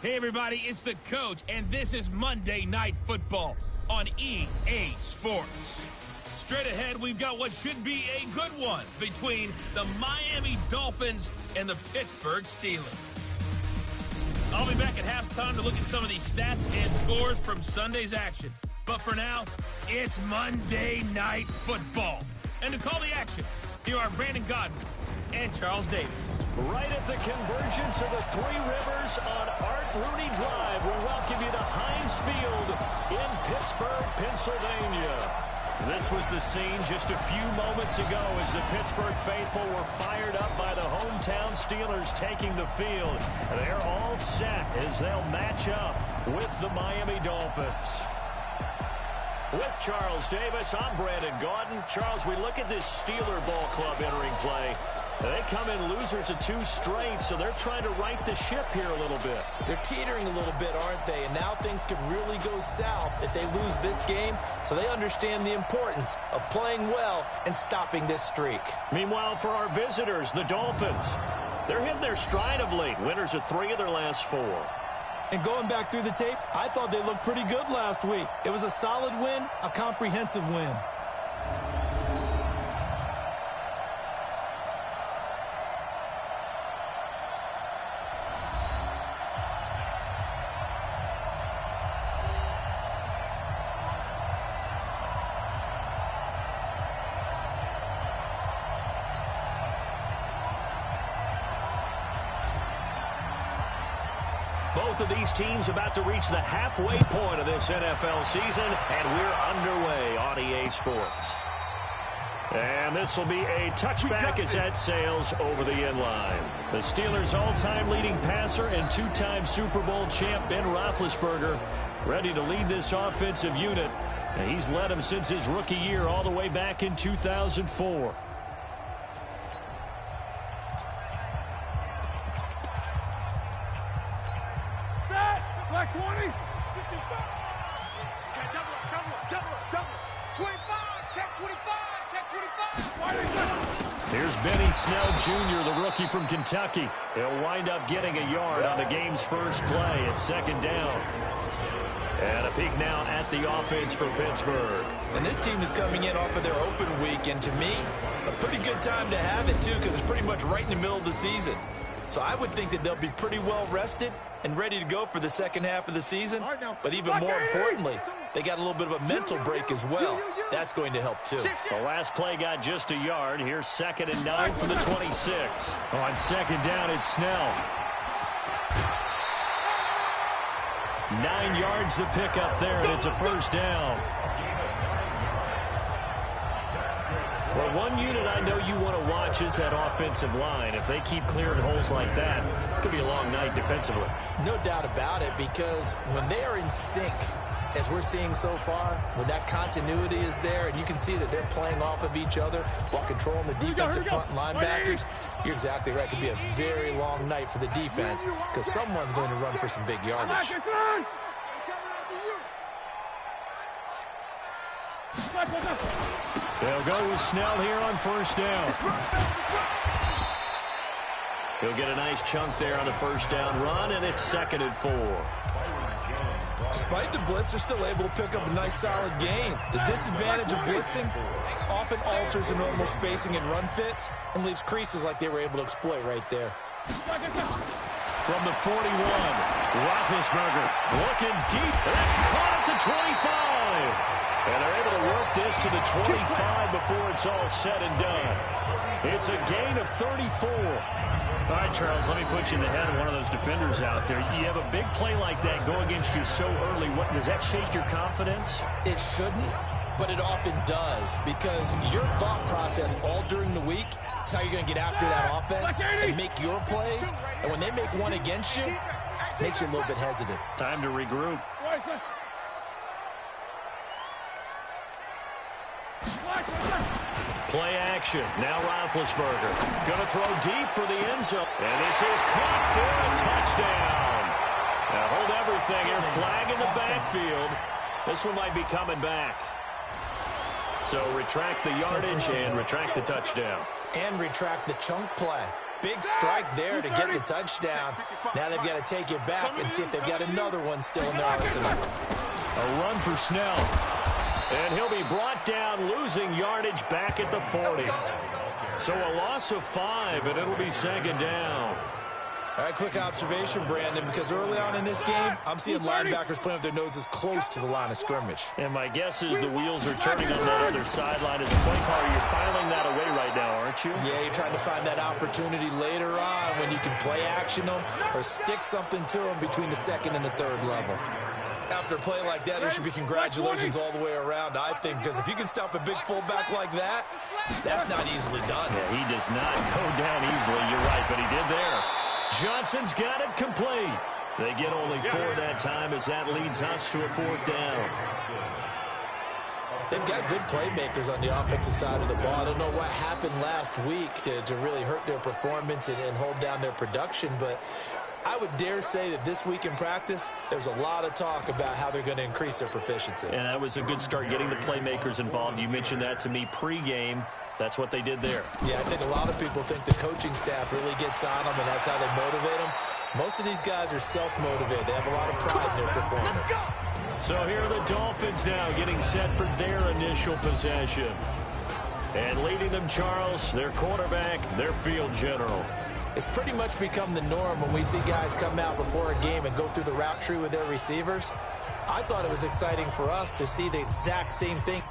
Hey, everybody, it's the coach, and this is Monday Night Football on EA Sports. Straight ahead, we've got what should be a good one between the Miami Dolphins and the Pittsburgh Steelers. I'll be back at halftime to look at some of these stats and scores from Sunday's action. But for now, it's Monday Night Football. And to call the action, here are Brandon Godden and Charles Davis. Right at the convergence of the Three Rivers on Art Rooney Drive, we welcome you to Heinz Field in Pittsburgh, Pennsylvania. This was the scene just a few moments ago as the Pittsburgh faithful were fired up by the hometown Steelers taking the field. They're all set as they'll match up with the Miami Dolphins. With Charles Davis, I'm Brandon Gaudin. Charles, we look at this Steeler ball club entering play. They come in losers of 2 straight, so they're trying to right the ship here a little bit. They're teetering a little bit, aren't they? And now things could really go south if they lose this game, so they understand the importance of playing well and stopping this streak. Meanwhile, for our visitors, the Dolphins, they're hitting their stride of late. Winners of 3 of their last 4. And going back through the tape, I thought they looked pretty good last week. It was a solid win, a comprehensive win. Both of these teams about to reach the halfway point of this NFL season, and we're underway on EA Sports. And this will be a touchback as that sails over the end line. The Steelers' all-time leading passer and 2-time Super Bowl champ Ben Roethlisberger ready to lead this offensive unit. And he's led them since his rookie year all the way back in 2004. Black 20. 55. Double up. 25. Check 25. Here's Benny Snell Jr., the rookie from Kentucky. He'll wind up getting a yard on the game's first play at 2nd down. And a peek now at the offense for Pittsburgh. And this team is coming in off of their open week, and to me, a pretty good time to have it, too, because it's pretty much right in the middle of the season. So I would think that they'll be pretty well rested and ready to go for the second half of the season. But even more importantly, they got a little bit of a mental break as well. That's going to help, too. The last play got just a yard. Here's 2nd and 9 from the 26. On 2nd down, it's Snell. 9 yards to pick up there, and it's a first down. Well, one unit I know you want to watch is that offensive line. If they keep clearing holes like that, it could be a long night defensively. No doubt about it, because when they are in sync, as we're seeing so far, when that continuity is there, and you can see that they're playing off of each other while controlling the defensive front linebackers, you're exactly right. It could be a very long night for the defense, because someone's going to run for some big yardage. They'll go with Snell here on first down. He'll get a nice chunk there on the first down run, and it's 2nd and 4. Despite the blitz, they're still able to pick up a nice, solid gain. The disadvantage of blitzing often alters the normal spacing and run fits and leaves creases like they were able to exploit right there. From the 41, Roethlisberger looking deep. That's caught at the 25. And they're able to work this to the 25 before it's all said and done. It's a gain of 34. All right, Charles, let me put you in the head of one of those defenders out there. You have a big play like that go against you so early. What, does that shake your confidence? It shouldn't, but it often does, because your thought process all during the week is how you're going to get after that offense and make your plays. And when they make one against you, it makes you a little bit hesitant. Time to regroup. Play action. Now Roethlisberger going to throw deep for the end zone. And this is caught for a touchdown. Now hold everything here. Flag in the backfield. This one might be coming back. So retract the yardage and retract the touchdown. And retract the chunk play. big strike there to get the touchdown. Now they've got to take it back and see if they've got another one still in their arsenal. A run for Snell. And he'll be brought down, losing yardage back at the 40. So a loss of 5, and it'll be second down. All right, quick observation, Brandon, because early on in this game, I'm seeing linebackers playing with their noses close to the line of scrimmage. And my guess is the wheels are turning on that other sideline. As a play caller, you're filing that away right now, aren't you? Yeah, you're trying to find that opportunity later on when you can play action them or stick something to them between the second and the third level. After a play like that, there should be congratulations all the way around, I think, because if you can stop a big fullback like that, that's not easily done. Yeah, he does not go down easily. You're right, but he did there. Johnson's got it complete. They get only 4 that time as that leads us to a 4th down. They've got good playmakers on the offensive side of the ball. I don't know what happened last week to really hurt their performance and hold down their production, but I would dare say that this week in practice, there's a lot of talk about how they're going to increase their proficiency. And that was a good start, getting the playmakers involved. You mentioned that to me pregame. That's what they did there. Yeah, I think a lot of people think the coaching staff really gets on them, and that's how they motivate them. Most of these guys are self-motivated. They have a lot of pride in their performance. So here are the Dolphins now getting set for their initial possession. And leading them, Charles, their quarterback, their field general. It's pretty much become the norm when we see guys come out before a game and go through the route tree with their receivers. I thought it was exciting for us to see the exact same thing.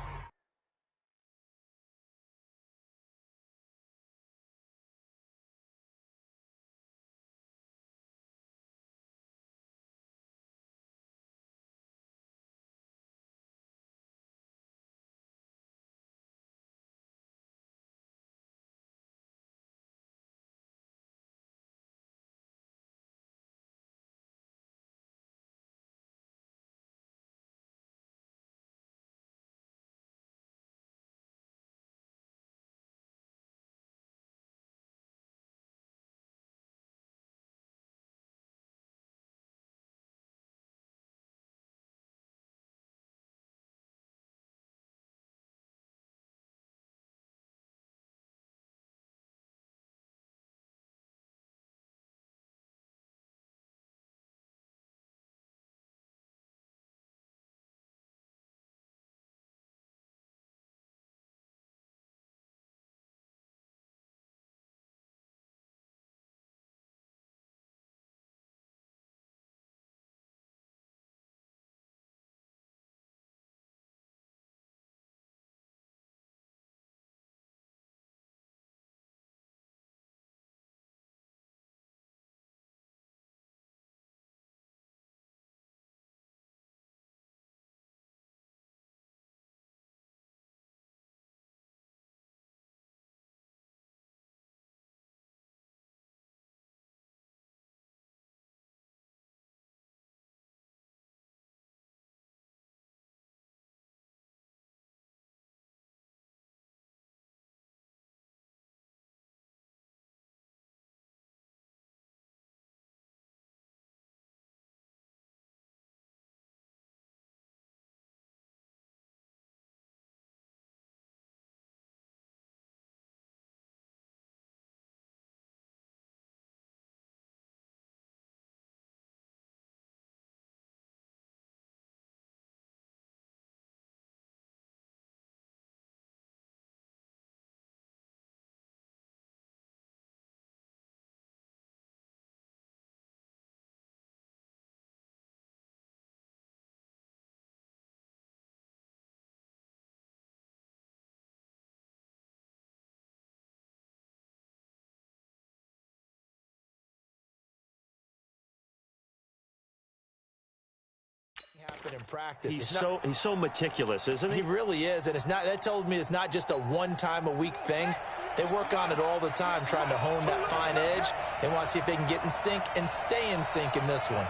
Happen in practice. He's so meticulous, isn't he? He really is, and that told me it's not just a one-time-a-week thing. They work on it all the time, trying to hone that fine edge. They want to see if they can get in sync and stay in sync in this one.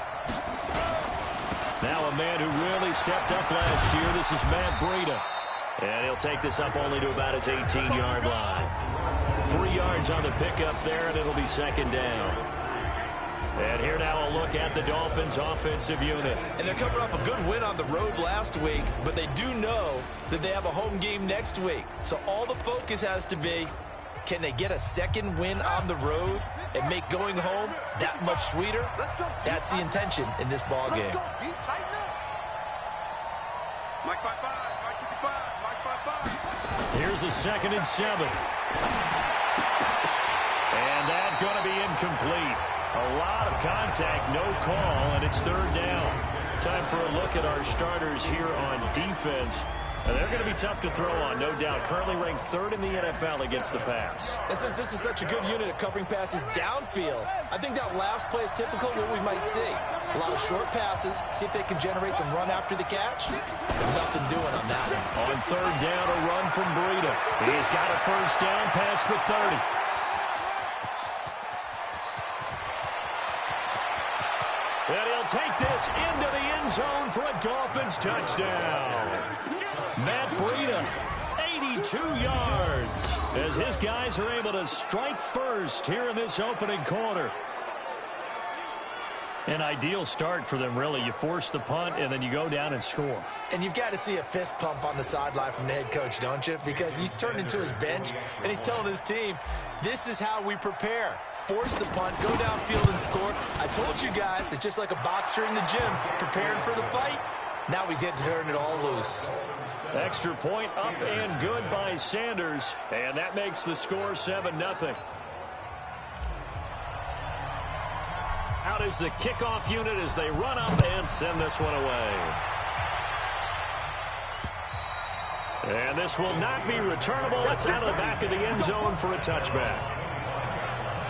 Now a man who really stepped up last year. This is Matt Breida. And he'll take this up only to about his 18-yard line. 3 yards on the pickup there, and it'll be second down. And here now a look at the Dolphins' offensive unit. And they're coming off a good win on the road last week, but they do know that they have a home game next week. So all the focus has to be Can they get a second win on the road and make going home that much sweeter? That's the intention in this ball game. Mike 5-5, Mike 55, Mike 5-5. Here's a 2nd and 7. And that's going to be incomplete. A lot of contact, no call, and it's 3rd down. Time for a look at our starters here on defense. And they're going to be tough to throw on, no doubt. Currently ranked 3rd in the NFL against the pass. This is such a good unit of covering passes downfield. I think that last play is typical of what we might see. A lot of short passes. See if they can generate some run after the catch. Nothing doing on that one. On 3rd down, a run from Breida. He's got a 1st down past the 30. And he'll take this into the end zone for a Dolphins touchdown. Matt Breida, 82 yards, as his guys are able to strike first here in this opening quarter. An ideal start for them, really. You force the punt, and then you go down and score. And you've got to see a fist pump on the sideline from the head coach, don't you? Because he's turned into his bench, and he's telling his team, this is how we prepare. Force the punt, go downfield and score. I told you guys, it's just like a boxer in the gym preparing for the fight. Now we get to turn it all loose. Extra point up and good by Sanders, and that makes the score 7-0. Out is the kickoff unit as they run up and send this one away. And this will not be returnable. It's out of the back of the end zone for a touchback.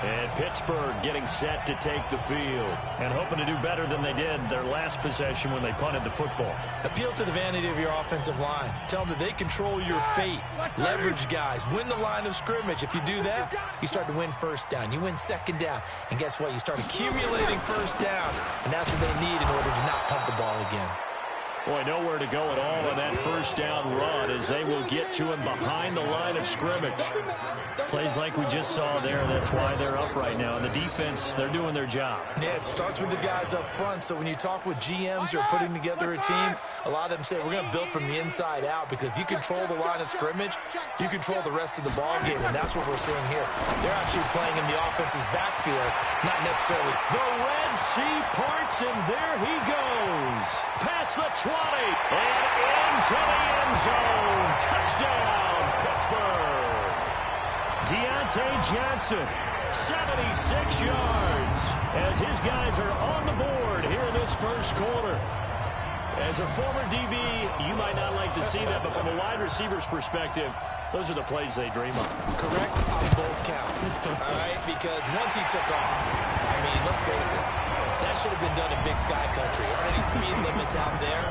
And Pittsburgh getting set to take the field and hoping to do better than they did their last possession when they punted the football. Appeal to the vanity of your offensive line. Tell them that they control your fate. Leverage guys. Win the line of scrimmage. If you do that, you start to win 1st down. You win 2nd down. And guess what? You start accumulating 1st downs. And that's what they need in order to not punt the ball again. Boy, nowhere to go at all on that 1st down run as they will get to him behind the line of scrimmage. Plays like we just saw there, that's why they're up right now. And the defense, they're doing their job. Yeah, it starts with the guys up front. So when you talk with GMs who are putting together a team, a lot of them say we're going to build from the inside out, because if you control the line of scrimmage, you control the rest of the ball game, and that's what we're seeing here. They're actually playing in the offense's backfield, not necessarily. The Red Sea parts, and there he goes. Past the 20, and into the end zone. Touchdown, Pittsburgh. Deontay Johnson, 76 yards, as his guys are on the board here in this 1st quarter. As a former DB, you might not like to see that, but from a wide receiver's perspective, those are the plays they dream of. Correct on both counts, all right? Because once he took off, I mean, let's face it, that should have been done in Big Sky Country. Aren't any speed limits out there?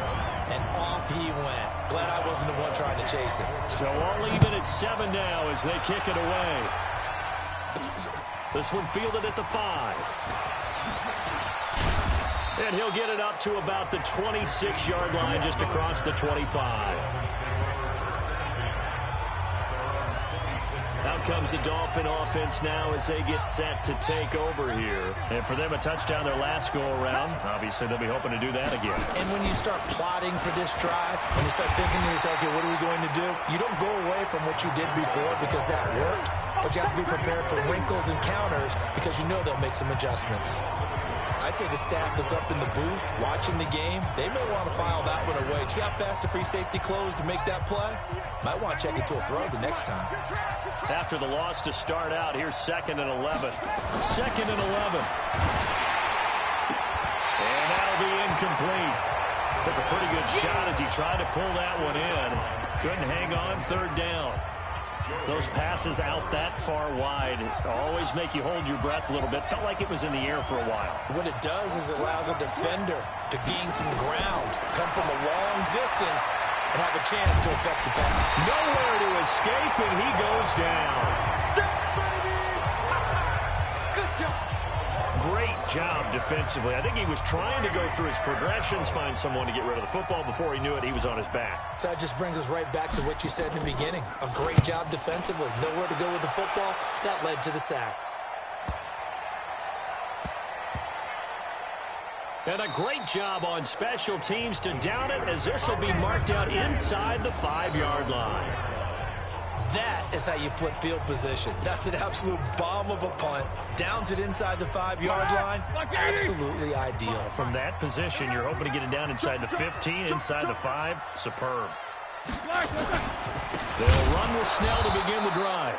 And off he went. Glad I wasn't the one trying to chase it. So all even at 7 now as they kick it away. This one fielded at the 5. And he'll get it up to about the 26-yard line, just across the 25. Out comes the Dolphin offense now as they get set to take over here. And for them, a touchdown their last go-around. Obviously, they'll be hoping to do that again. And when you start plotting for this drive, when you start thinking to yourself, okay, what are we going to do? You don't go away from what you did before because that worked, but you have to be prepared for wrinkles and counters because you know they'll make some adjustments. I'd say the staff that's up in the booth watching the game, they may want to file that one away. See how fast the free safety closed to make that play? Might want to check it to a throw the next time. After the loss to start out, here's 2nd and 11. 2nd and 11. And that'll be incomplete. Took a pretty good shot as he tried to pull that one in. Couldn't hang on, 3rd down. Those passes out that far wide always make you hold your breath a little bit. Felt like it was in the air for a while. What it does is it allows a defender to gain some ground, come from a long distance, and have a chance to affect the pass. Nowhere to escape, and he goes down. Good job. Great job defensively. I think he was trying to go through his progressions, find someone to get rid of the football. Before he knew it, he was on his back. So that just brings us right back to what you said in the beginning. A great job defensively. Nowhere to go with the football. That led to the sack. And a great job on special teams to down it, as this will be marked out inside the 5-yard line. That is how you flip field position. That's an absolute bomb of a punt. Downs it inside the 5-yard line. Absolutely ideal. From that position, you're hoping to get it down inside the 15, inside the 5. Superb. They'll run with Snell to begin the drive.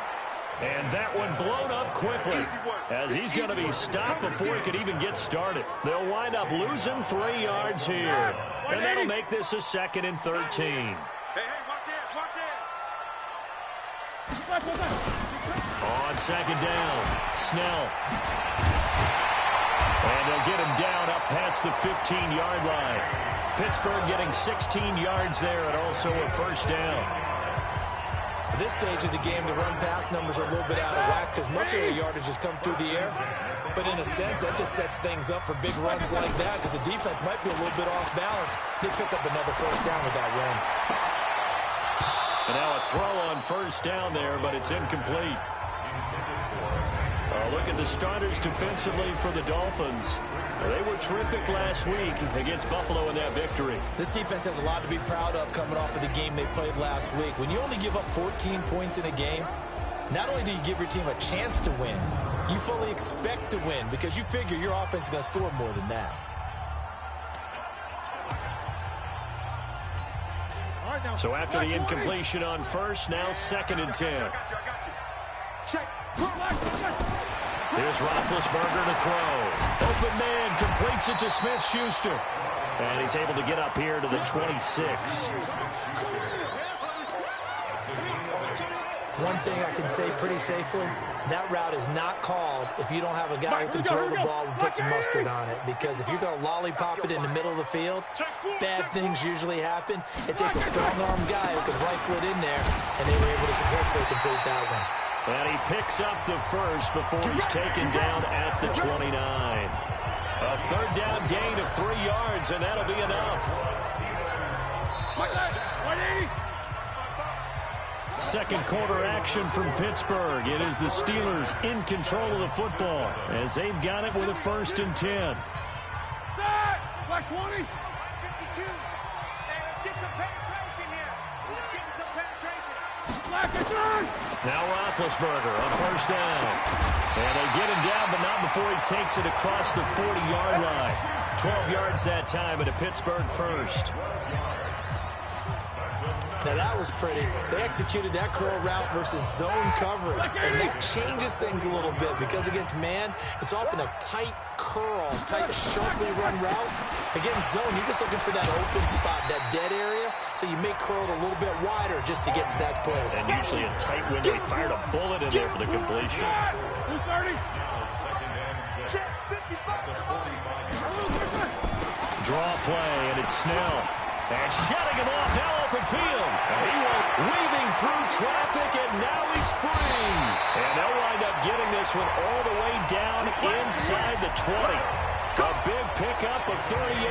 And that one blown up quickly as he's going to be stopped before he could even get started. They'll wind up losing 3 yards here. And that'll make this a 2nd and 13. Hey, watch it. On 2nd down, Snell. And they'll get him down up past the 15-yard line. Pittsburgh getting 16 yards there and also a 1st down. At this stage of the game, the run-pass numbers are a little bit out of whack because most of the yardage has come through the air. But in a sense, that just sets things up for big runs like that because the defense might be a little bit off balance. They pick up another 1st down with that run. And now a throw on 1st down there, but it's incomplete. Look at the starters defensively for the Dolphins. They were terrific last week against Buffalo in that victory. This defense has a lot to be proud of coming off of the game they played last week. When you only give up 14 points in a game, not only do you give your team a chance to win, you fully expect to win because you figure your offense is going to score more than that. So after the incompletion on 1st, now 2nd and 10. Here's Roethlisberger to throw. Open man completes it to Smith-Schuster. And he's able to get up here to the 26. One thing I can say pretty safely, that route is not called if you don't have a guy who can throw the ball and put some mustard on it. Because if you're going to lollipop it in the middle of the field, bad things usually happen. It takes a strong-arm guy who can rifle it in there, and they were able to successfully complete that one. And he picks up the 1st before he's taken down at the 29. A 3rd down gain of 3 yards, and that'll be enough. 2nd quarter action from Pittsburgh. It is the Steelers in control of the football as they've got it with a 1st and 10. Black 20. 52. Hey, let's get some penetration here. Let's get some penetration. Black is on. Now Roethlisberger on 1st down. And they get him down, but not before he takes it across the 40-yard line. 12 yards that time and a Pittsburgh 1st. Now that was pretty. They executed that curl route versus zone coverage. And that changes things a little bit because against man, it's often a tight curl, tight, sharply run route. Against zone, you're just looking for that open spot, that dead area. So you may curl it a little bit wider just to get to that place. And usually a tight window. He fired a bullet in there for the completion. Draw play, and it's Snell. And shutting him off, now open field. And he went weaving through traffic, and now he's free. And they'll wind up getting this one all the way down inside the 20. A big pickup of 38.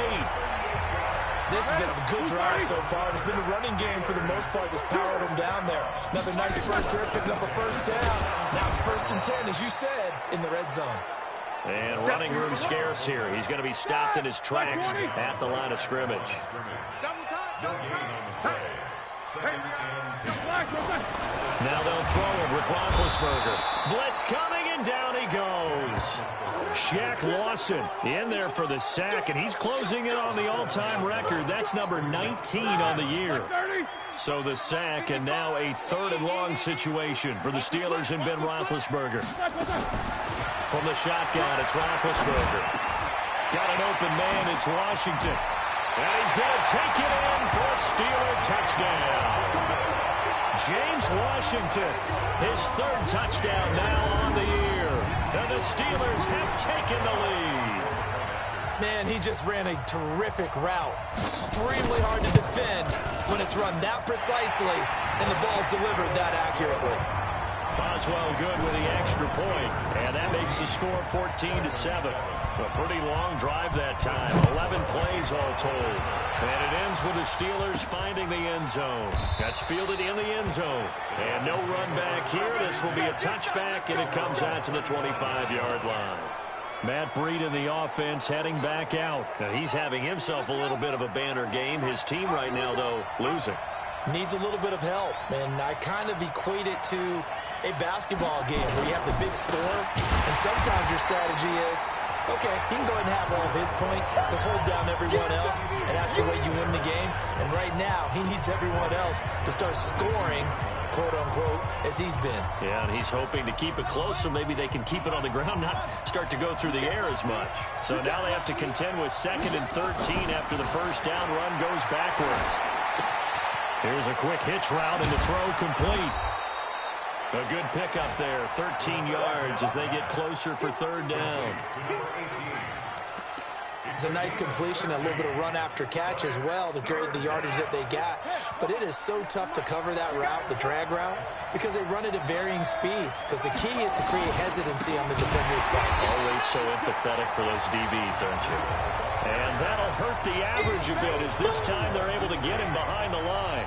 This has been a good drive so far. It's been a running game for the most part that's powered them down there. Another nice burst there, picking up a 1st down. Now it's 1st and 10, as you said, in the red zone. And running room scarce here. He's going to be stopped in his tracks at the line of scrimmage. Now they'll throw it with Roethlisberger. Blitz coming, and down he goes. Shaq Lawson in there for the sack, and he's closing in on the all-time record. That's number 19 on the year. So the sack, and now a 3rd and long situation for the Steelers and Ben Roethlisberger. From the shotgun, it's Roethlisberger. Got an open man, it's Washington. And he's going to take it in for a Steeler touchdown. James Washington, his 3rd touchdown now on the year. And the Steelers have taken the lead. Man, he just ran a terrific route. Extremely hard to defend when it's run that precisely and the ball's delivered that accurately. Boswell good with the extra point, and that makes the score 14-7. A pretty long drive that time, 11 plays all told. And it ends with the Steelers finding the end zone. That's fielded in the end zone. And no run back here. This will be a touchback, and it comes out to the 25-yard line. Matt Breed in the offense heading back out. Now he's having himself a little bit of a banner game. His team right now, though, losing. Needs a little bit of help, and I kind of equate it to a basketball game where you have the big score, and sometimes your strategy is, okay, he can go ahead and have all of his points. Let's hold down everyone else, and that's the way you win the game. And right now, he needs everyone else to start scoring, quote-unquote, as he's been. Yeah, and he's hoping to keep it close so maybe they can keep it on the ground, not start to go through the air as much. So now they have to contend with 2nd and 13 after the first down run goes backwards. Here's a quick hitch route, and the throw complete. A good pickup there, 13 yards as they get closer for 3rd down. It's a nice completion, a little bit of run after catch as well to create the yardage that they got. But it is so tough to cover that route, the drag route, because they run it at varying speeds. Because the key is to create hesitancy on the defender's part. Always so empathetic for those DBs, aren't you? And that'll hurt the average a bit as this time they're able to get him behind the line.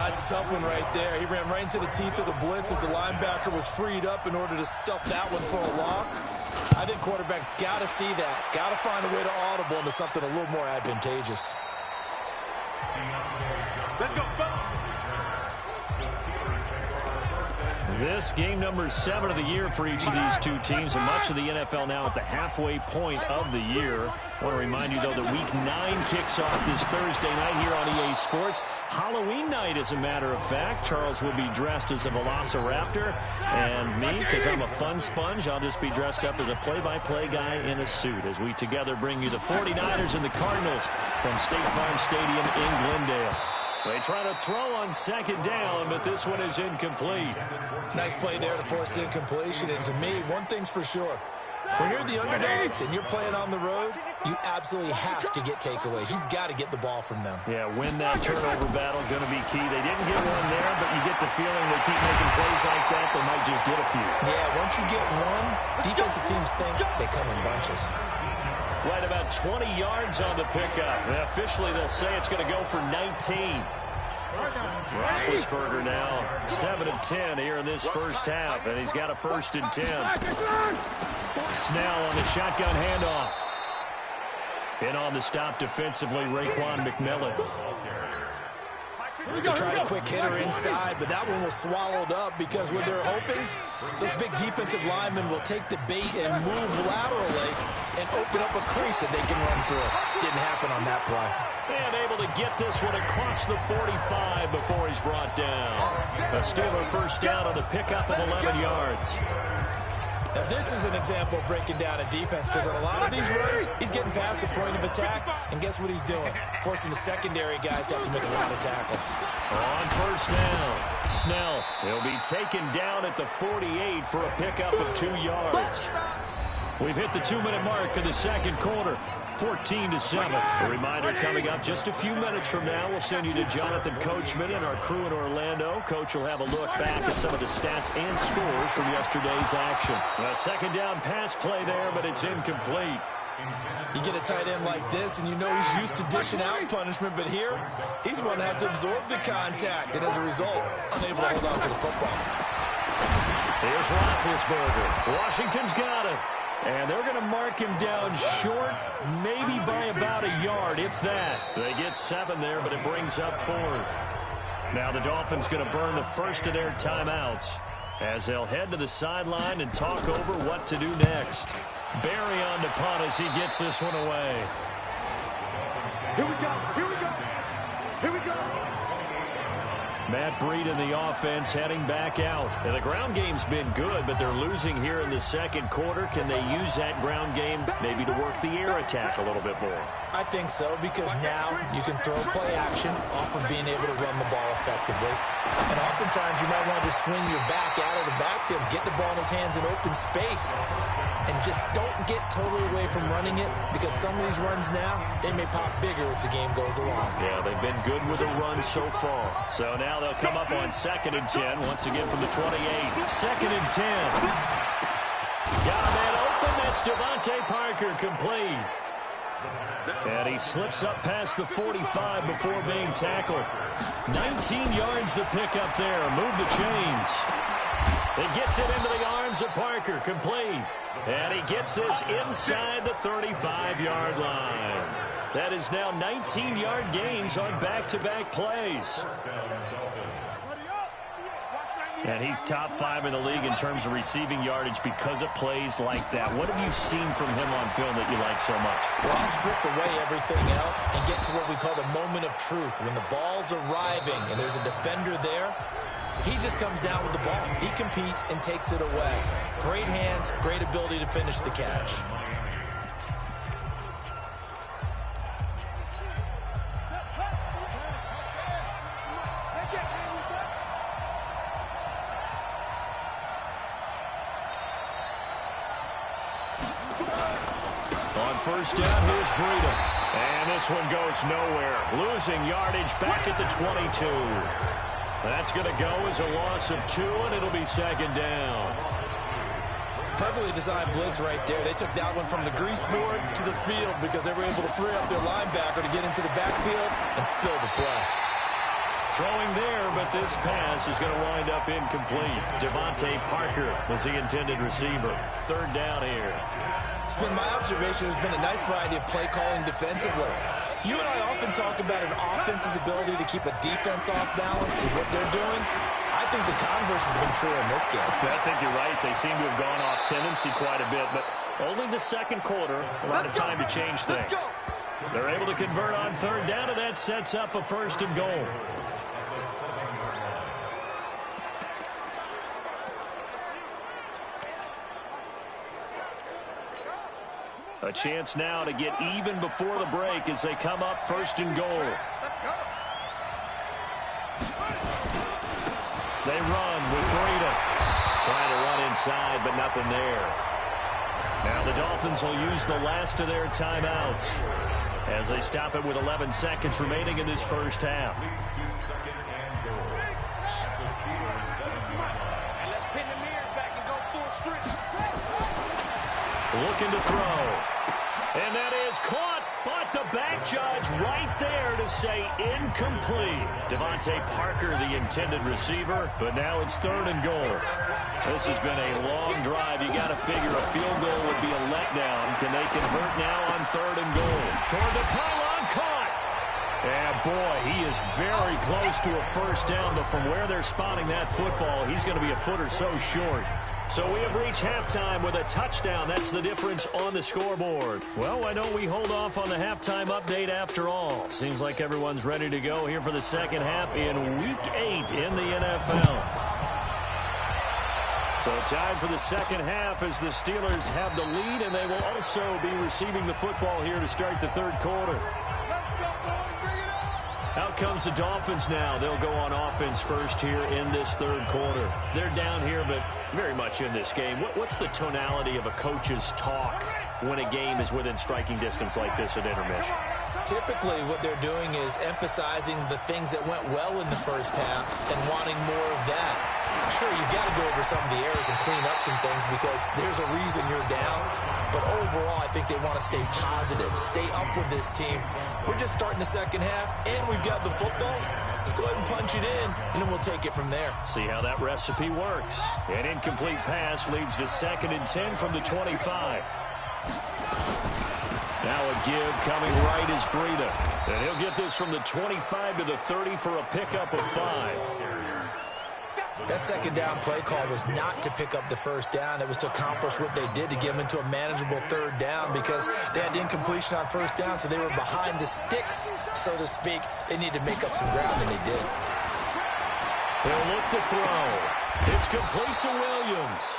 It's a tough one right there. He ran right into the teeth of the blitz as the linebacker was freed up in order to stuff that one for a loss. I think quarterbacks got to see that. Got to find a way to audible into something a little more advantageous. Let's go, This game number 7 of the year for each of these two teams, and much of the NFL now at the halfway point of the year. I want to remind you, though, that Week 9 kicks off this Thursday night here on EA Sports. Halloween night, as a matter of fact. Charles will be dressed as a Velociraptor, and me, because I'm a fun sponge, I'll just be dressed up as a play-by-play guy in a suit as we together bring you the 49ers and the Cardinals from State Farm Stadium in Glendale. They try to throw on 2nd down, but this one is incomplete. Nice play there to force the incompletion. And to me, one thing's for sure. When you're the underdogs and you're playing on the road, you absolutely have to get takeaways. You've got to get the ball from them. Yeah, win that turnover battle, going to be key. They didn't get one there, but you get the feeling they keep making plays like that, they might just get a few. Yeah, once you get one, defensive teams think they come in bunches. Right about 20 yards on the pickup. And officially, they'll say it's going to go for 19. Roethlisberger now 7 of 10 here in this first half, and he's got a 1st and 10. Snell on the shotgun handoff. In on the stop defensively, Raekwon McMillan. They tried a quick hitter inside, but that one was swallowed up because what they're hoping, those big defensive linemen will take the bait and move laterally and open up a crease that they can run through. Didn't happen on that play. And able to get this one across the 45 before he's brought down. A Steeler 1st down on the pickup of 11 yards. Now, this is an example of breaking down a defense because on a lot of these runs, he's getting past the point of attack, and guess what he's doing? Forcing the secondary guys to have to make a lot of tackles. On 1st down, Snell. He'll be taken down at the 48 for a pickup of 2 yards. We've hit the 2-minute mark of the 2nd quarter. 14-7. A reminder coming up just a few minutes from now. We'll send you to Jonathan Coachman and our crew in Orlando. Coach will have a look back at some of the stats and scores from yesterday's action. A 2nd down pass play there, but it's incomplete. You get a tight end like this, and you know he's used to dishing out punishment, but here, he's the one that has to absorb the contact, and as a result, unable to hold on to the football. Here's Roethlisberger. Washington's got it. And they're going to mark him down short, maybe by about a yard, if that. They get 7 there, but it brings up 4th. Now the Dolphins going to burn the first of their timeouts as they'll head to the sideline and talk over what to do next. Barry on to punt as he gets this one away. Here we go. Here we go. Here we go. Matt Breed in the offense heading back out. And the ground game's been good, but they're losing here in the 2nd quarter. Can they use that ground game maybe to work the air attack a little bit more? I think so, because now you can throw play action off of being able to run the ball effectively. And oftentimes you might want to just swing your back out of the backfield, get the ball in his hands in open space, and just don't get totally away from running it, because some of these runs now, they may pop bigger as the game goes along. Yeah, they've been good with the run so far. So now they'll come up on 2nd and 10, once again from the 28. 2nd and 10. Got a man open. That's Devontae Parker, complete. And he slips up past the 45 before being tackled. 19 yards the pickup there. Move the chains. He gets it into the arms of Parker, complete. And he gets this inside the 35-yard line. That is now 19-yard gains on back-to-back plays. And he's top 5 in the league in terms of receiving yardage because of plays like that. What have you seen from him on film that you like so much? Well, I'll strip away everything else and get to what we call the moment of truth. When the ball's arriving and there's a defender there, he just comes down with the ball. He competes and takes it away. Great hands, great ability to finish the catch. First down, here's Breida. And this one goes nowhere. Losing yardage back at the 22. That's going to go as a loss of 2, and it'll be second down. Perfectly designed blitz right there. They took that one from the grease board to the field because they were able to free up their linebacker to get into the backfield and spill the play. Throwing there, but this pass is going to wind up incomplete. Devontae Parker was the intended receiver. Third down here. It's been my observation there's been a nice variety of play calling defensively. You and I often talk about an offense's ability to keep a defense off balance with what they're doing. I think the converse has been true in this game. I think you're right. They seem to have gone off tendency quite a bit, but only the second quarter, a lot of time to change things. They're able to convert on third down, and that sets up a first and goal. A chance now to get even before the break as they come up first and goal. They run with Breida. Trying to run inside, but nothing there. Now the Dolphins will use the last of their timeouts as they stop it with 11 seconds remaining in this first half. Looking to throw. And that is caught, but the back judge right there to say incomplete. Devontae Parker, the intended receiver, but now it's third and goal. This has been a long drive. You got to figure a field goal would be a letdown. Can they convert now on third and goal? Toward the pylon, caught. And boy, he is very close to a first down, but from where they're spotting that football, he's going to be a foot or so short. So we have reached halftime with a touchdown. That's the difference on the scoreboard. Well, why don't we hold off on the halftime update after all? Seems like everyone's ready to go here for the second half in Week 8 in the NFL. So time for the second half as the Steelers have the lead, and they will also be receiving the football here to start the third quarter. Out comes the Dolphins now. They'll go on offense first here in this third quarter. They're down here, but very much in this game. What's the tonality of a coach's talk when a game is within striking distance like this at intermission? Typically, what they're doing is emphasizing the things that went well in the first half and wanting more of that. Sure, you've got to go over some of the errors and clean up some things because there's a reason you're down. But overall, I think they want to stay positive, stay up with this team. We're just starting the second half, and we've got the football. Let's go ahead and punch it in, and then we'll take it from there. See how that recipe works. An incomplete pass leads to 2nd and 10 from the 25. Now a give coming right is Breida. And he'll get this from the 25 to the 30 for a pickup of 5. That second down play call was not to pick up the first down. It was to accomplish what they did to get them into a manageable third down because they had incompletion on first down, so they were behind the sticks, so to speak. They needed to make up some ground, and they did. He'll look to throw. It's complete to Williams.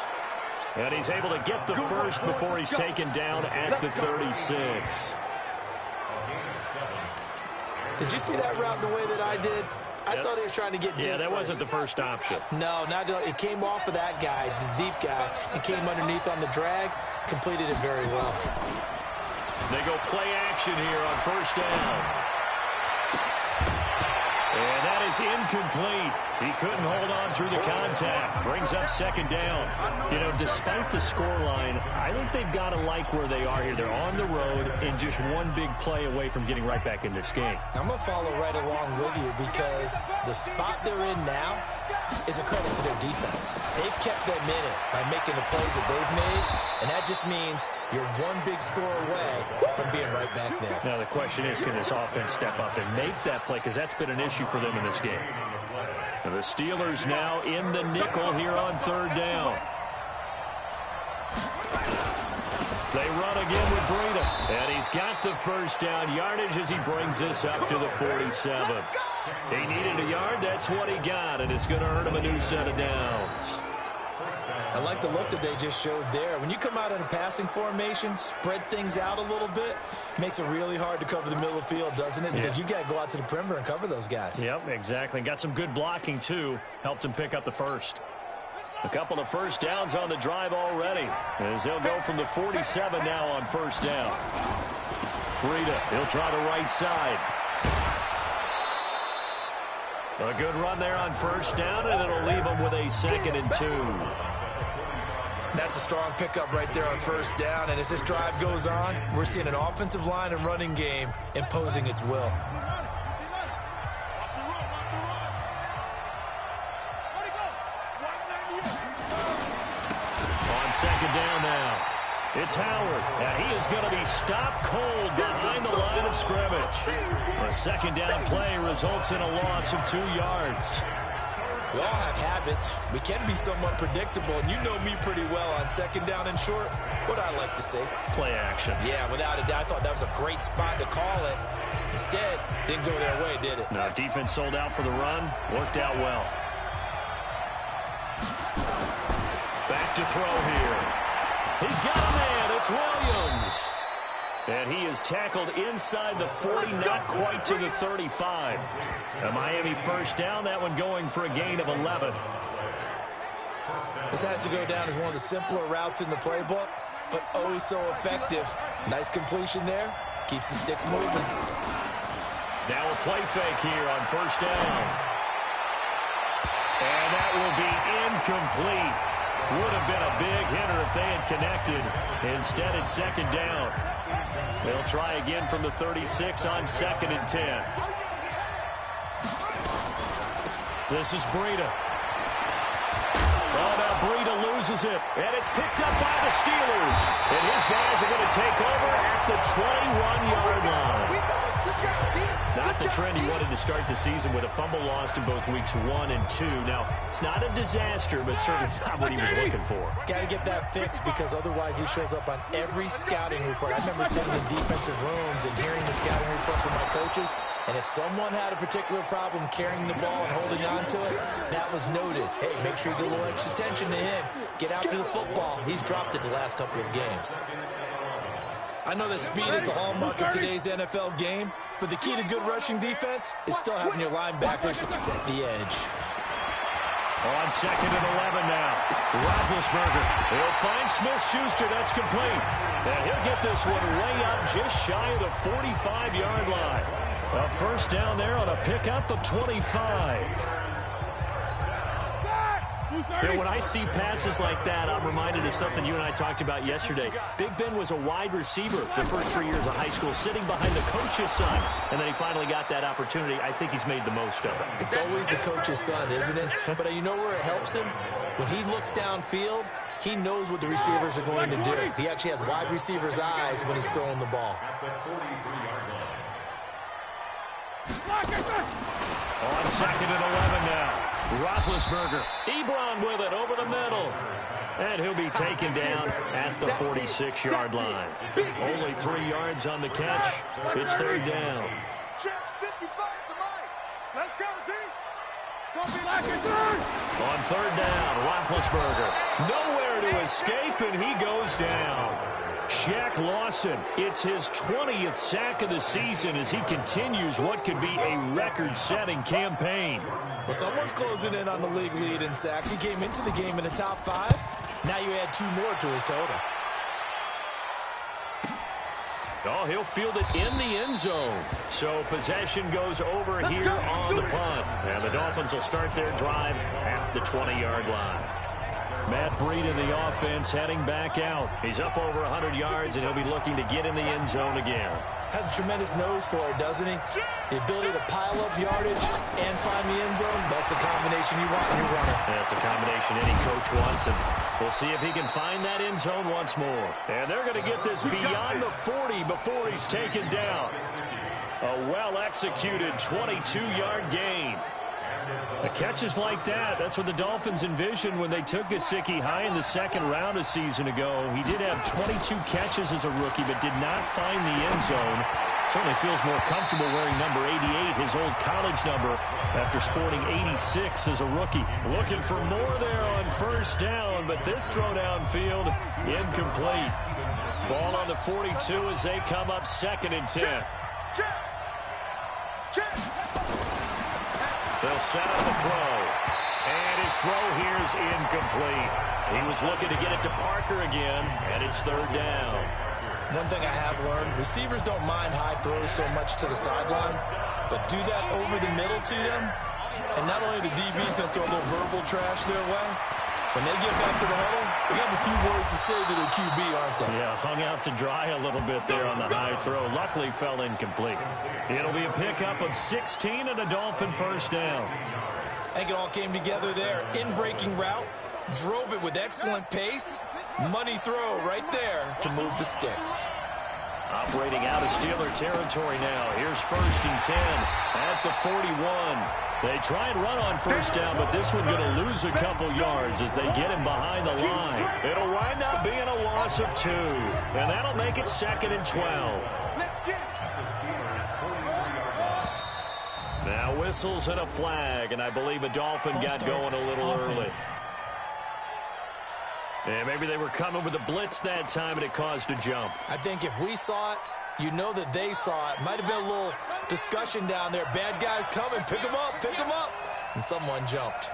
And he's able to get the first before he's taken down at the 36. Did you see that route the way that I did? I thought he was trying to get deep. Yeah, that wasn't the first option. No, it came off of that guy, the deep guy, and came underneath on the drag, completed it very well. They go play action here on first down. And that is incomplete. He couldn't hold on through the contact. Brings up second down. You know, despite the scoreline, I think they've got to like where they are here. They're on the road and just one big play away from getting right back in this game. I'm going to follow right along with you because the spot they're in now, is a credit to their defense. They've kept them in it by making the plays that they've made, and that just means you're one big score away from being right back there. Now the question is, can this offense step up and make that play? Because that's been an issue for them in this game. And the Steelers now in the nickel here on 3rd down. They run again with Breida. And he's got the first down yardage as he brings this up to the 47. He needed a yard. That's what he got. And it's going to earn him a new set of downs. I like the look that they just showed there. When you come out in a passing formation, spread things out a little bit, makes it really hard to cover the middle of the field, doesn't it? Because you got to go out to the perimeter and cover those guys. Yep, exactly. Got some good blocking, too. Helped him pick up the first. A couple of first downs on the drive already, as they'll go from the 47 now on 1st down. Breida, he'll try the right side. A good run there on 1st down, and it'll leave him with a 2nd and 2. That's a strong pickup right there on 1st down, and as this drive goes on, we're seeing an offensive line and running game imposing its will. On 2nd down now, it's Howard, and he is going to be stopped cold behind the line of scrimmage. A 2nd down play results in a loss of 2 yards. We all have habits. We can be somewhat predictable, and you know me pretty well on 2nd down and short. What I like to say? Play action. Yeah, without a doubt. I thought that was a great spot to call it. Instead, didn't go their way, did it? No, defense sold out for the run. Worked out well. Back to throw here. He's got a man. It's Williams. And he is tackled inside the 40, not quite to the 35. A Miami 1st down, that one going for a gain of 11. This has to go down as one of the simpler routes in the playbook, but oh so effective. Nice completion there. Keeps the sticks moving. Now a play fake here on 1st down. And that will be incomplete. Would have been a big hitter if they had connected. Instead, it's 2nd down. They'll try again from the 36 on 2nd and 10. This is Breida. Oh, now Breida loses it. And it's picked up by the Steelers. And his guys are going to take over at the 21-yard line. Not the trend he wanted to start the season, with a fumble lost in both weeks 1 and 2. Now, it's not a disaster, but certainly not what he was looking for. Got to get that fixed, because otherwise he shows up on every scouting report. I remember sitting in defensive rooms and hearing the scouting report from my coaches, and if someone had a particular problem carrying the ball and holding on to it, that was noted. Hey, make sure you give a little extra attention to him. Get after the football. He's dropped it the last couple of games. I know that speed is the hallmark of today's NFL game, but the key to good rushing defense is still having your linebackers set the edge. On 2nd and 11 now. Roethlisberger. He'll find Smith-Schuster. That's complete. And he'll get this one way up just shy of the 45-yard line. A 1st down there on a pickup of 25. You know, when I see passes like that, I'm reminded of something you and I talked about yesterday. Big Ben was a wide receiver the first 3 years of high school, sitting behind the coach's son, and then he finally got that opportunity. I think he's made the most of it. It's always the coach's son, isn't it? But you know where it helps him? When he looks downfield, he knows what the receivers are going to do. He actually has wide receivers' eyes when he's throwing the ball. On 2nd and 11 now. Roethlisberger. Ebron with it over the middle. And he'll be taken down at the 46-yard line. Only 3 yards on the catch. It's 3rd down. Let's go, team. Don't be like it, On 3rd down, Roethlisberger. Nowhere to escape, and he goes down. Shaq Lawson, it's his 20th sack of the season as he continues what could be a record-setting campaign. Well, someone's closing in on the league lead in sacks. He came into the game in the top 5. Now you add 2 more to his total. Oh, he'll field it in the end zone. So possession goes over here on the punt. And the Dolphins will start their drive at the 20-yard line. Matt Breed in the offense heading back out. He's up over 100 yards, and he'll be looking to get in the end zone again. Has a tremendous nose for it, doesn't he? The ability to pile up yardage and find the end zone, that's the combination you want in your runner. That's a combination any coach wants, and we'll see if he can find that end zone once more. And they're going to get this beyond the 40 before he's taken down. A well-executed 22-yard gain. The catches like that, that's what the Dolphins envisioned when they took Gesicki high in the second round a season ago. He did have 22 catches as a rookie, but did not find the end zone. Certainly feels more comfortable wearing number 88, his old college number, after sporting 86 as a rookie. Looking for more there on first down, but this throw downfield, incomplete. Ball on the 42 as they come up 2nd and 10. They'll set up the throw. And his throw here is incomplete. He was looking to get it to Parker again, and it's 3rd down. One thing I have learned, receivers don't mind high throws so much to the sideline, but do that over the middle to them, and not only the DB's going to throw a little verbal trash their way, when they get back to the huddle, they have a few words to say to their QB, aren't they? Yeah, hung out to dry a little bit there on the high throw. Luckily fell incomplete. It'll be a pickup of 16 and a Dolphin first down. I think it all came together there. In-breaking route, drove it with excellent pace. Money throw right there to move the sticks. Operating out of Steeler territory now. Here's 1st and 10 at the 41. They try and run on first down, but this one going to lose a couple yards as they get him behind the line. It'll wind up being a loss of 2, and that'll make it 2nd and 12. Now whistles and a flag, and I believe a Dolphin got going a little early. And maybe they were coming with a blitz that time, and it caused a jump. I think if we saw it, you know that they saw it. Might have been a little discussion down there. Bad guys coming. Pick them up. Pick them up. And someone jumped.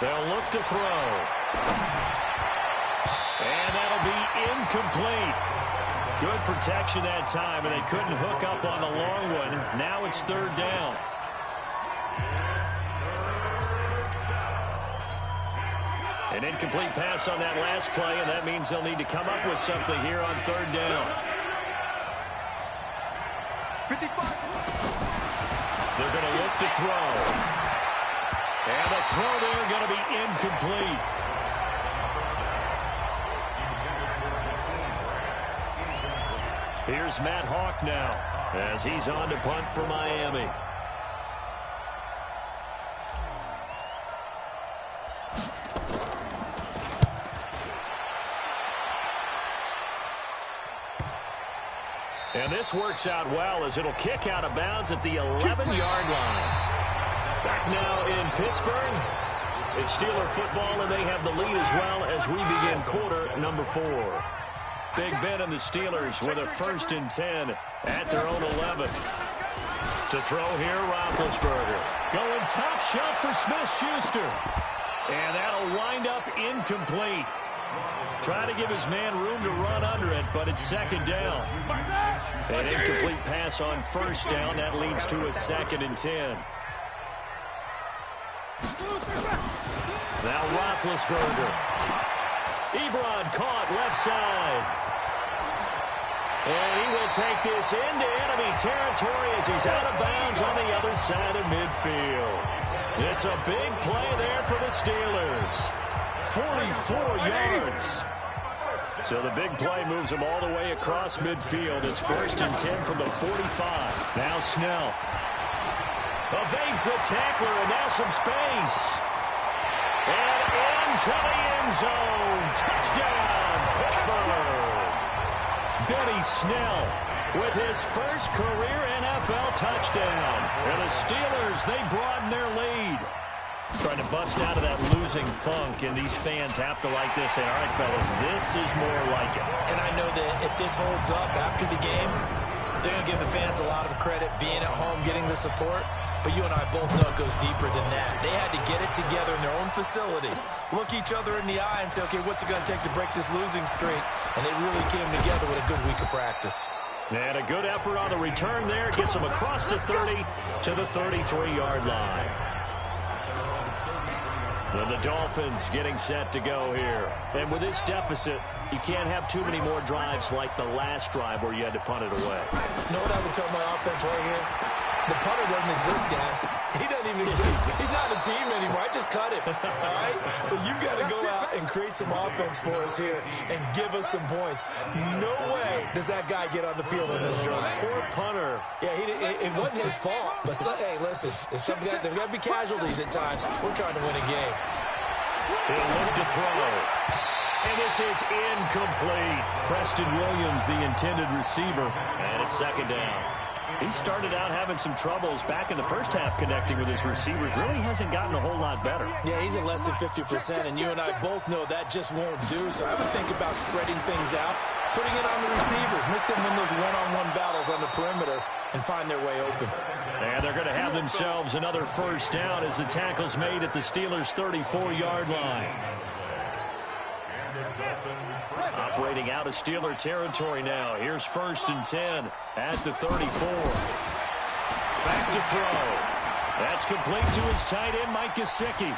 They'll look to throw. And that'll be incomplete. Good protection that time, and they couldn't hook up on the long one. Now it's 3rd down. An incomplete pass on that last play, and that means they'll need to come up with something here on 3rd down. 55. They're going to look to throw. And the throw there going to be incomplete. Here's Matt Hawk now as he's on to punt for Miami. And this works out well as it'll kick out of bounds at the 11-yard line. Back now in Pittsburgh. It's Steeler football, and they have the lead as well as we begin quarter number 4. Big Ben and the Steelers with a 1st and 10 at their own 11. To throw here, Roethlisberger. Going top shelf for Smith-Schuster. And that'll wind up incomplete. Trying to give his man room to run under it, but it's 2nd down. An incomplete pass on first down. That leads to a 2nd and 10. Now Roethlisberger. Ebron caught left side. And he will take this into enemy territory as he's out of bounds on the other side of midfield. It's a big play there for the Steelers. 44 yards. So the big play moves him all the way across midfield. It's 1st and 10 from the 45. Now Snell evades the tackler, and now some space. And into the end zone. Touchdown, Pittsburgh. Benny Snell with his first career NFL touchdown. And the Steelers, they broaden their lead. Trying to bust out of that losing funk, and these fans have to like this. And all right, fellas, this is more like it. And I know that if this holds up after the game, they're going to give the fans a lot of credit being at home, getting the support. But you and I both know it goes deeper than that. They had to get it together in their own facility, look each other in the eye and say, okay, what's it going to take to break this losing streak? And they really came together with a good week of practice. And a good effort on the return there. Gets them across the 30 to the 33-yard line. The Dolphins getting set to go here. And with this deficit, you can't have too many more drives like the last drive where you had to punt it away. You know what I would tell my offense right here? The punter doesn't exist, guys. He doesn't even exist. He's not a team anymore. I just cut him, all right? So you've got to go out and create some offense for us here and give us some points. No way does that guy get on the field on this drive. Poor punter. Yeah, it wasn't his fault. But, hey, listen, there's got to be casualties at times. We're trying to win a game. He'll look to throw. And this is incomplete. Preston Williams, the intended receiver. And it's second down. He started out having some troubles back in the first half connecting with his receivers. Really hasn't gotten a whole lot better. Yeah, he's at less than 50%, and you and I both know that just won't do. So I would think about spreading things out, putting it on the receivers, make them win those one-on-one battles on the perimeter and find their way open. And they're going to have themselves another first down as the tackle's made at the Steelers' 34-yard line. Operating out of Steeler territory now. Here's 1st and 10 at the 34. Back to throw. That's complete to his tight end, Mike Gesicki.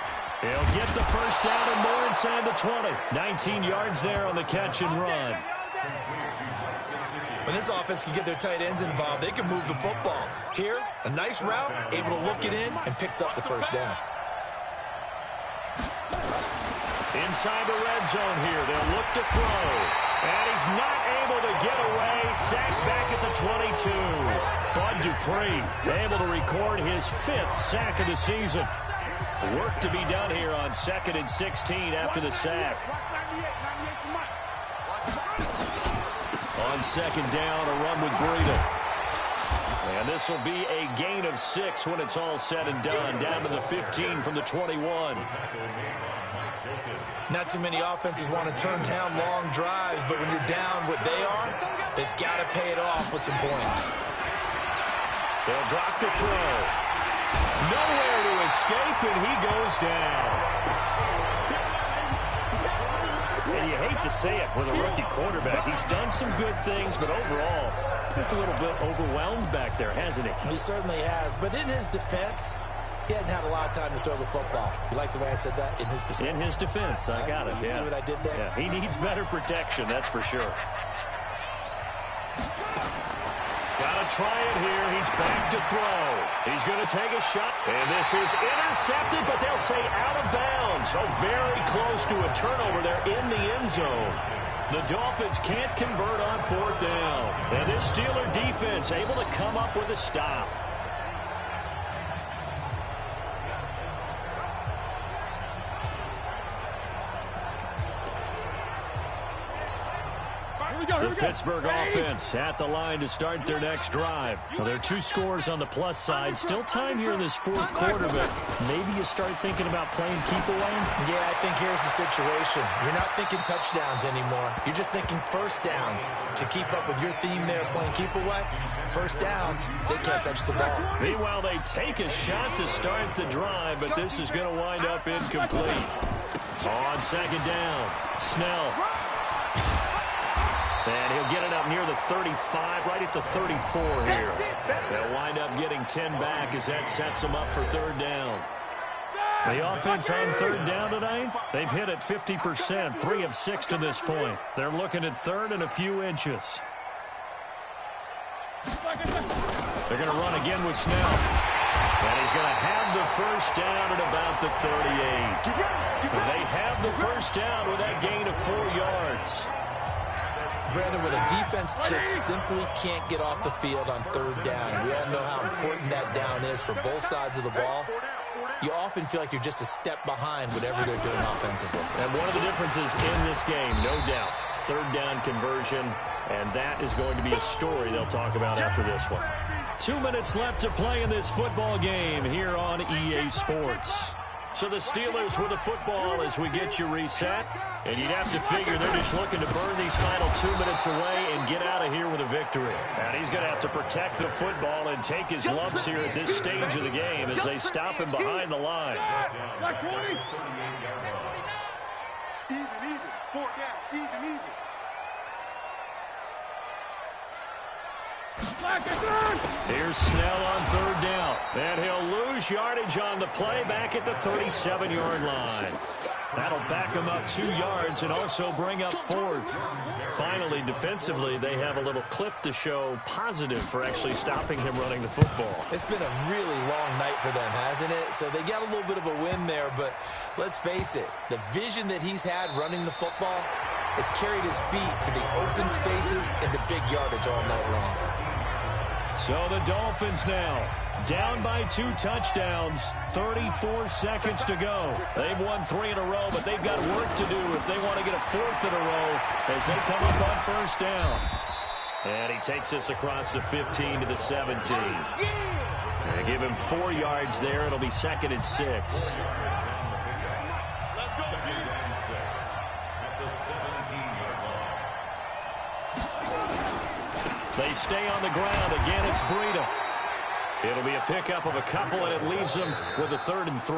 He'll get the first down and more inside the 20. 19 yards there on the catch and run. When this offense can get their tight ends involved, they can move the football. Here, a nice route, able to look it in, and picks up the first down. Inside the red zone here, they'll look to throw. And he's not able to get away. Sacked back at the 22. Bud Dupree able to record his 5th sack of the season. Work to be done here on 2nd and 16 after the sack. On 2nd down, a run with Breida. And this will be a gain of 6 when it's all said and done. Down to the 15 from the 21. Not too many offenses want to turn down long drives, but when you're down what they are, they've got to pay it off with some points. They'll drop the throw. Nowhere to escape, and he goes down. And you hate to say it with a rookie quarterback. He's done some good things, but overall, looked a little bit overwhelmed back there, hasn't he? He certainly has, but in his defense, he hadn't had a lot of time to throw the football. You like the way I said that? In his defense. In his defense, I got it. You see what I did there? Yeah, he needs better protection, that's for sure. Got to try it here. He's back to throw. He's going to take a shot. And this is intercepted, but they'll say out of bounds. So very close to a turnover there in the end zone. The Dolphins can't convert on 4th down. And this Steeler defense able to come up with a stop. The Pittsburgh offense at the line to start their next drive. Well, there are 2 scores on the plus side. Still time here in this 4th quarter, but maybe you start thinking about playing keep away? Yeah, I think here's the situation. You're not thinking touchdowns anymore. You're just thinking first downs. To keep up with your theme there, playing keep away, first downs, they can't touch the ball. Meanwhile, they take a shot to start the drive, but this is going to wind up incomplete. On 2nd down, Snell. And he'll get it up near the 35, right at the 34 here. They'll wind up getting 10 back as that sets them up for 3rd down. The offense on 3rd down tonight, they've hit it 50%, 3 of 6 to this point. They're looking at 3rd and a few inches. They're going to run again with Snell. And he's going to have the first down at about the 38. And they have the first down with that gain of 4 yards. Brandon, when a defense just simply can't get off the field on 3rd down, we all know how important that down is for both sides of the ball. You often feel like you're just a step behind whatever they're doing offensively. And one of the differences in this game, no doubt, 3rd down conversion, and that is going to be a story they'll talk about after this one. 2 minutes left to play in this football game here on EA Sports. So the Steelers with the football as we get you reset. And you'd have to figure they're just looking to burn these final 2 minutes away and get out of here with a victory. And he's going to have to protect the football and take his lumps here at this stage of the game as they stop him behind the line. Like 20. Even. 4 down. Even. Here's Snell on third down. And he'll lose yardage on the play back at the 37-yard line. That'll back him up 2 yards and also bring up fourth. Finally, defensively, they have a little clip to show positive for actually stopping him running the football. It's been a really long night for them, hasn't it? So they got a little bit of a win there, but let's face it, the vision that he's had running the football has carried his feet to the open spaces and the big yardage all night long. So the Dolphins now down by 2 touchdowns, 34 seconds to go. They've won 3 in a row, but they've got work to do if they want to get a 4th in a row as they come up on first down. And he takes us across the 15 to the 17. They give him 4 yards there. It'll be 2nd and 6. They stay on the ground. Again, it's Breida. It'll be a pickup of a couple, and it leaves them with a 3rd and 3.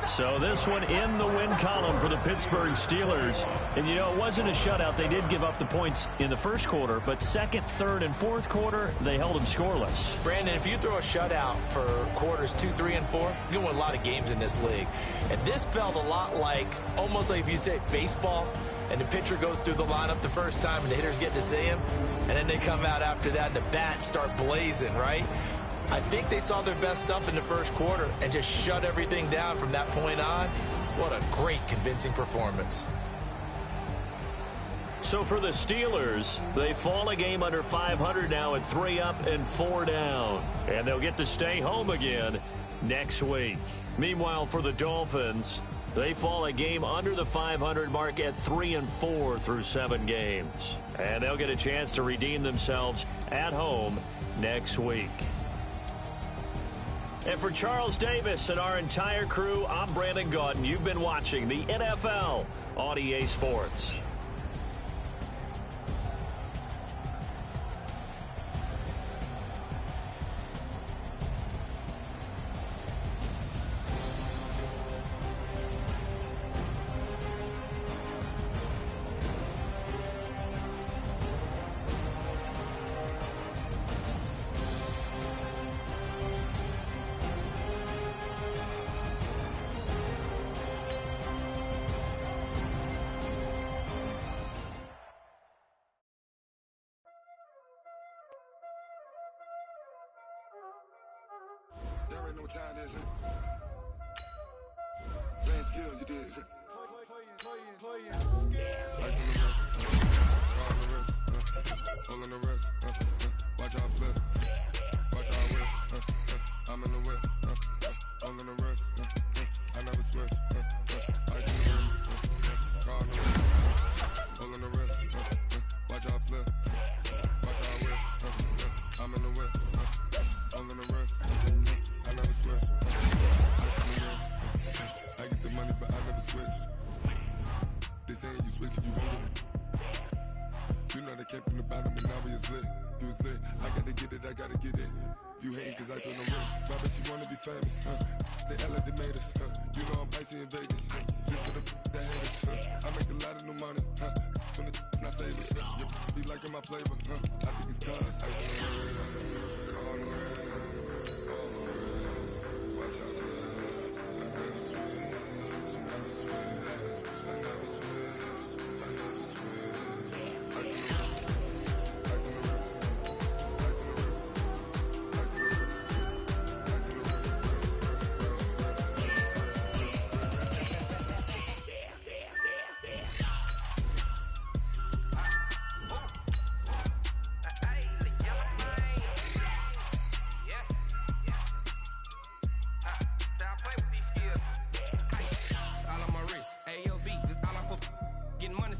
So this one in the win column for the Pittsburgh Steelers. And, you know, it wasn't a shutout. They did give up the points in the first quarter, but second, third, and fourth quarter, they held them scoreless. Brandon, if you throw a shutout for quarters 2, 3, and 4, you win a lot of games in this league. And this felt a lot like, almost like if you say baseball, and the pitcher goes through the lineup the first time and the hitters get to see him, and then they come out after that and the bats start blazing, right? I think they saw their best stuff in the first quarter and just shut everything down from that point on. What a great, convincing performance. So for the Steelers, they fall a game under 500 now at 3 up and 4 down. And they'll get to stay home again next week. Meanwhile, for the Dolphins, they fall a game under the 500 mark at 3 and 4 through 7 games. And they'll get a chance to redeem themselves at home next week. And for Charles Davis and our entire crew, I'm Brandon Gaudin. You've been watching the NFL on EA Sports. There ain't no time this shit. Playing skills, you did. Ice on the wrist, car on the wrist, all on the wrist, watch out flip, watch out whip, I'm in the whip, all on the wrist, I never switch, ice on the wrist, car on the wrist, all on the wrist, watch out flip, watch out whip, I'm in the whip, all on the wrist, I never switch. I get the money, but I never switch. They saying you switch, you won't get it. You know they came from the bottom and now we is lit. You was lit, I gotta get it, I gotta get it. You hating cause I told them wrist. Why bet you wanna be famous, They act like they made us, You know I'm icy in Vegas, This for the that hate us, I make a lot of new money, When the not savers, be liking my flavor, I think it's cause ice on the wrist, car on the wrist, all on the wrist. Watch out, clutch. I never switch. I never switch. I never switch. I never switch. Ice on the wrist. Ice on the wrist. Ice on the wrist. Ice on the wrist. Ice on the wrist.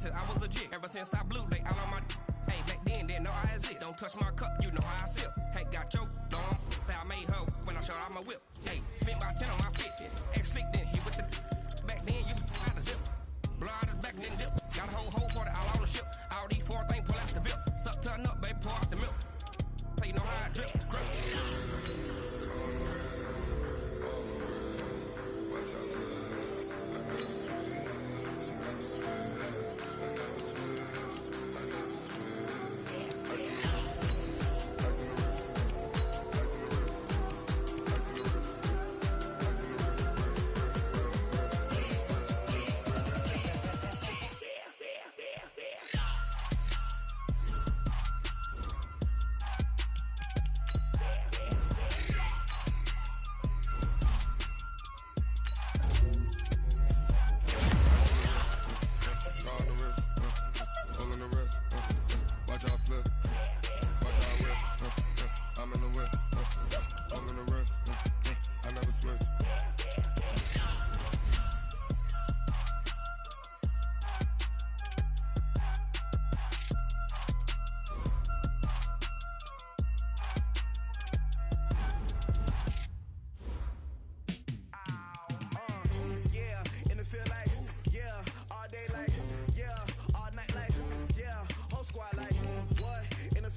I was legit. Ever since I blew, they all on my. Hey, back then, didn't know I exist. Don't touch my cup, you know how I sip. Hey, got choked on. I made her when I showed out my whip. Hey, spent about 10 on my fit. Ex-slick, then hit with the. Back then, used to out the zip. Blow out his back, then dip. Got a whole party all on the ship. All these 4 things, pull out the VIP. Suck, turn up, baby, pour out the milk. So you know how I drip. Ice on the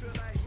feel like